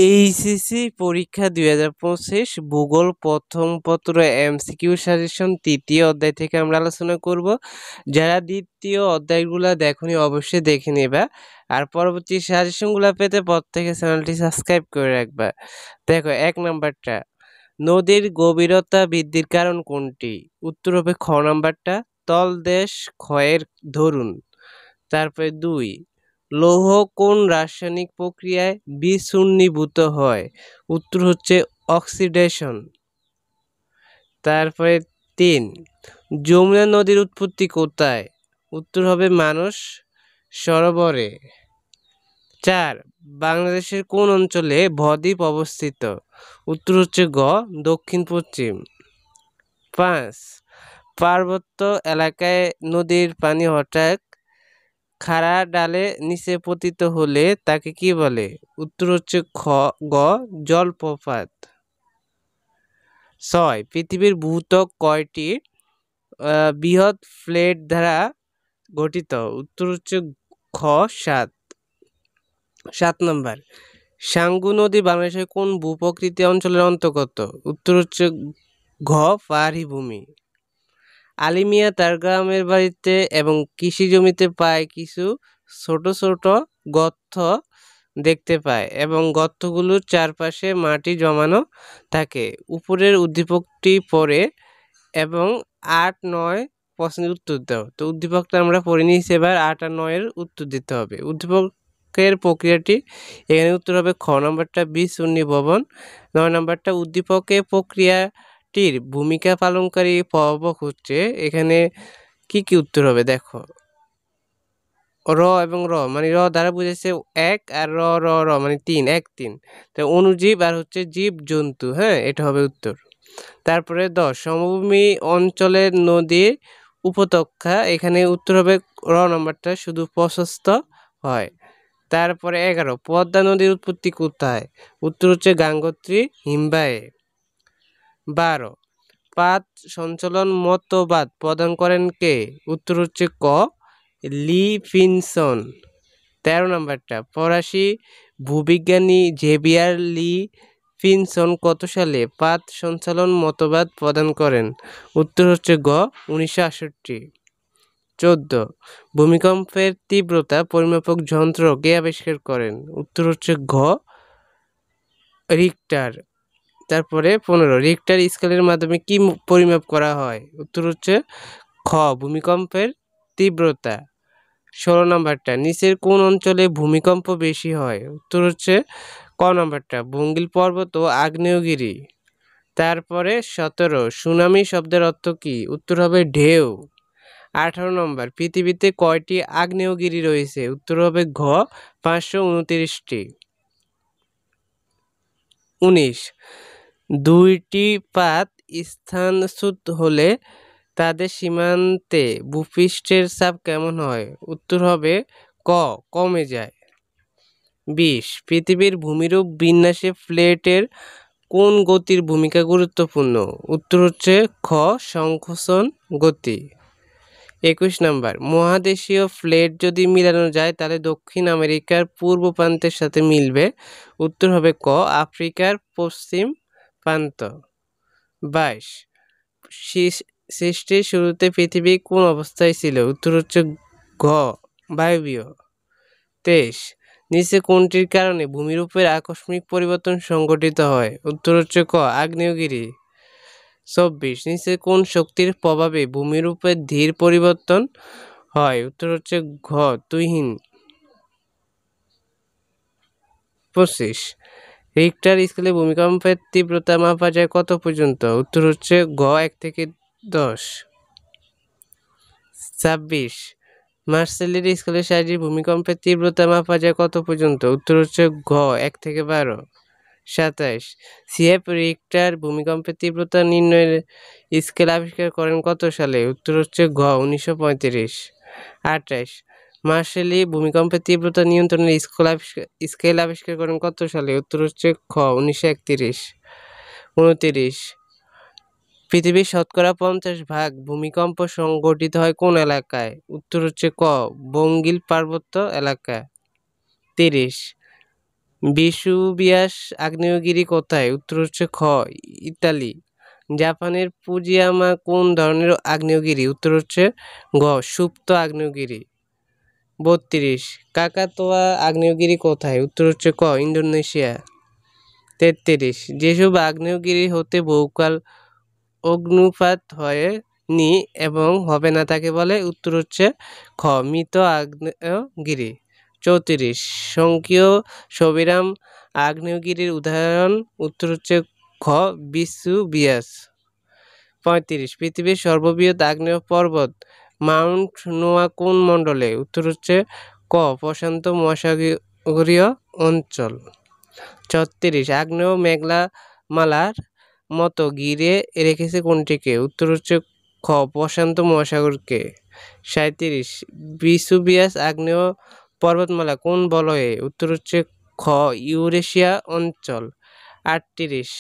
HSC পরীক্ষা 2025 ভূগোল প্রথম পত্র এমসিকিউ সাজেশন তৃতীয় অধ্যায় থেকে আমরা আলোচনা করব। যারা দ্বিতীয় অধ্যায়গুলো দেখনি অবশ্যই দেখে নেবা, আর পরবর্তী সাজেশনগুলো পেতে প্রত্যেকে চ্যানেলটি সাবস্ক্রাইব করে রাখবা। দেখো, 1 নাম্বারটা, নদীর গভীরতা বৃদ্ধির কারণ কোনটি? উত্তর হবে খ নাম্বারটা, তলদেশ ক্ষয়ের দরুন। তারপরে 2, লৌহ কোন রাসায়নিক প্রক্রিয়ায় বিচূর্ণীভূত হয়? উত্তর হচ্ছে অক্সিডেশন। তারপরে 3, যমুনা নদীর উৎপত্তি কোথায়? উত্তর হবে মানস সরোবরে। 4, বাংলাদেশের কোন অঞ্চলে বদ্বীপ অবস্থিত? উত্তর হচ্ছে গ দক্ষিণ পশ্চিম। 5, পার্বত্য এলাকায় নদীর পানি হঠাৎ খাড়া ডালে নিচে পতিত হলে তাকে কি বলে? উত্তর হচ্ছে গ জলপ্রপাত। 6, পৃথিবীর ভূত্বক কয়টি বৃহৎ প্লেট দ্বারা গঠিত? উত্তর হচ্ছে খ 7। 7 নম্বর, সাঙ্গু নদী বাংলাদেশের কোন ভূপ্রকৃতি অঞ্চলের অন্তর্গত? উত্তর হচ্ছে ঘ পাহাড়ি ভূমি। আলী মিয়া তার গ্রামের বাড়িতে এবং কৃষি জমিতে পায় কিছু ছোট ছোট গর্ত দেখতে পায় এবং গর্তগুলোর চারপাশে মাটি জমানো থাকে। উপরের উদ্দীপকটি পড়ে এবং 8-9 প্রশ্নের উত্তর দাও। তো উদ্দীপকটা আমরা পড়ে নিয়েছি, এবার 8 আর 9 এর উত্তর দিতে হবে। উদ্দীপকের প্রক্রিয়াটি, এখানে উত্তর হবে খ নম্বরটা বিচূর্ণীভবন। 9 নম্বরটা, উদ্দীপকের প্রক্রিয়াটির ভূমিকা পালনকারী প্রভাবক হচ্ছে, এখানে কি কি উত্তর হবে দেখো। র এবং র মানে র দ্বারা বুঝেছে 1, আর র র র মানে 3, 1 3। তো অণুজীব আর হচ্ছে জীব জন্তু, হ্যাঁ, এটা হবে উত্তর। তারপরে 10, সমভূমি অঞ্চলের নদীর উপত্যকা, এখানে উত্তর হবে র নম্বরটা, শুধু প্রশস্ত হয়। তারপরে 11, পদ্মা নদীর উৎপত্তি কোথায়? উত্তর হচ্ছে গাঙ্গোত্রী হিমবাহে। 12, পাত সঞ্চালন মতবাদ প্রদান করেন কে? উত্তর হচ্ছে ক লিভিনসন। 13 নম্বরটা, ফরাসি ভূবিজ্ঞানী জেভিয়ার লিভিনসন কত সালে পাত সঞ্চালন মতবাদ প্রদান করেন? উত্তর হচ্ছে গ 1968। 14, ভূমিকম্পের তীব্রতা পরিমাপক যন্ত্র কে আবিষ্কার করেন? উত্তর হচ্ছে ঘ রিক্টার। তারপরে 15, রিক্টার স্কেলের মাধ্যমে কি পরিমাপ করা হয়? উত্তর হচ্ছে খ ভূমিকম্পের তীব্রতা। 16 নম্বরটা, নিচের কোন অঞ্চলে ভূমিকম্প বেশি হয়? উত্তর হচ্ছে ক নম্বরটা, বঙ্গীল পর্বত ও আগ্নেয়গিরি। তারপরে 17, সুনামি শব্দের অর্থ কি? উত্তর হবে ঢেউ। 18 নম্বর, পৃথিবীতে কয়টি আগ্নেয়গিরি রয়েছে? উত্তর হবে ঘ 529টি। 19, দুইটি পাত স্থানচ্যুত হলে তাদের সীমান্তে ভূপৃষ্ঠের চাপ কেমন হয়? উত্তর হবে ক কমে যায়। 20, পৃথিবীর ভূমিরূপ বিন্যাসে প্লেটের কোন গতির ভূমিকা গুরুত্বপূর্ণ? উত্তর হচ্ছে খ সংকোচন গতি। 21 নাম্বার, মহাদেশীয় প্লেট যদি মিলানো যায় তাহলে দক্ষিণ আমেরিকার পূর্ব প্রান্তের সাথে মিলবে। উত্তর হবে ক আফ্রিকার পশ্চিম প্রান্ত। 22, সৃষ্টির শুরুতে পৃথিবী কোন অবস্থায় ছিল? উত্তর হচ্ছে ঘ বায়বীয়। 23, নিচে কোনটির কারণে ভূমিরূপের আকস্মিক পরিবর্তন সংঘটিত হয়? উত্তর হচ্ছে ক আগ্নেয়গিরি। 24, নিচে কোন শক্তির প্রভাবে ভূমিরূপের ধীর পরিবর্তন হয়? উত্তর হচ্ছে ঘ তুহিন। 25, রিক্টার স্কেলে ভূমিকম্পের তীব্রতা মাপা যায় কত পর্যন্ত? উত্তর হচ্ছে ঘ 1 থেকে 10। 26, মার্সেলের স্কেলের সাহায্যে ভূমিকম্পের তীব্রতা মাপা যায় কত পর্যন্ত? উত্তর হচ্ছে ঘ 1 থেকে 12। 27, সিএফ রিক্টার ভূমিকম্পের তীব্রতা নির্ণয়ের স্কেল আবিষ্কার করেন কত সালে? উত্তর হচ্ছে ঘ 1935। 28, মার্শেলি ভূমিকম্পের তীব্রতা নিয়ন্ত্রণের স্কেল আবিষ্কার করেন কত সালে? উত্তর হচ্ছে খ 1931। 29, পৃথিবীর শতকরা 50% ভূমিকম্প সংঘটিত হয় কোন এলাকায়? উত্তর হচ্ছে ক বঙ্গীল পার্বত্য এলাকা। 30, ভেসুভিয়াস আগ্নেয়গিরি কোথায়? উত্তর হচ্ছে খ ইতালি। জাপানের ফুজিয়ামা কোন ধরনের আগ্নেয়গিরি? উত্তর হচ্ছে গ সুপ্ত আগ্নেয়গিরি। ৩২ কাকাতোয়া আগ্নেয়গিরি কোথায়? উত্তর হচ্ছে ক ইন্দোনেশিয়া। ৩৩ যেসব আগ্নেয়গিরি হতে বহুকাল অগ্নুৎপাত হয়নি এবং হবে না তাকে বলে? উত্তর হচ্ছে খ মৃত আগ্নেয়গিরি। ৩৪ স্বয়ংক্রিয় সবিরাম আগ্নেয়গিরির উদাহরণ? উত্তর হচ্ছে খ ভেসুভিয়াস। ৩৫ পৃথিবীর সর্ববৃহৎ আগ্নেয় পর্বত মাউন্ট নোয়া কোন মণ্ডলে? উত্তর হচ্ছে ক প্রশান্ত মহাসাগরীয় অঞ্চল। ৩৬ আগ্নেয় মেঘমালার মতো ঘিরে রেখেছে কোনটিকে? উত্তর হচ্ছে খ প্রশান্ত মহাসাগরকে। ৩৭ ভেসুভিয়াস আগ্নেয় পর্বতমালা কোন বলয়ে? উত্তর হচ্ছে খ ইউরেশিয়া অঞ্চল। ৩৮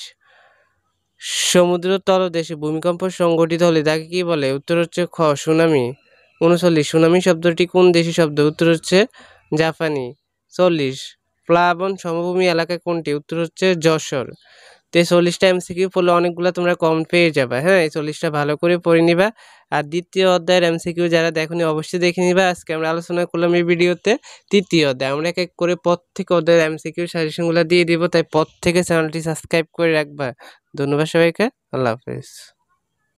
সমুদ্র তলদেশে ভূমিকম্প সংঘটিত হলে তাকে কি বলে? উত্তর হচ্ছে খ সুনামি। ৩৯ সুনামি শব্দটি কোন দেশি শব্দ? উত্তর হচ্ছে জাপানি। ৪০ প্লাবন সমভূমি এলাকা কোনটি? উত্তর হচ্ছে যশোর। তো এই ৪০টা এমসিকিউ পড়লে অনেকগুলো তোমরা কম পেয়ে যাবে। হ্যাঁ, এই ৪০টা ভালো করে পড়ে নিবা। আর দ্বিতীয় অধ্যায়ের এমসিকিউ যারা দেখোনি অবশ্যই দেখে নিবা। আজকে আমরা আলোচনা করলাম এই ভিডিওতে তৃতীয় অধ্যায়। আমরা এক এক করে প্রত্যেক অধ্যায়ের এমসিকিউ সাজেশনগুলো দিয়ে দিব, তাই প্রত্যেকে চ্যানেলটি সাবস্ক্রাইব করে রাখবা। ধন্যবাদ সবাইকে। আল্লাহ হাফেজ।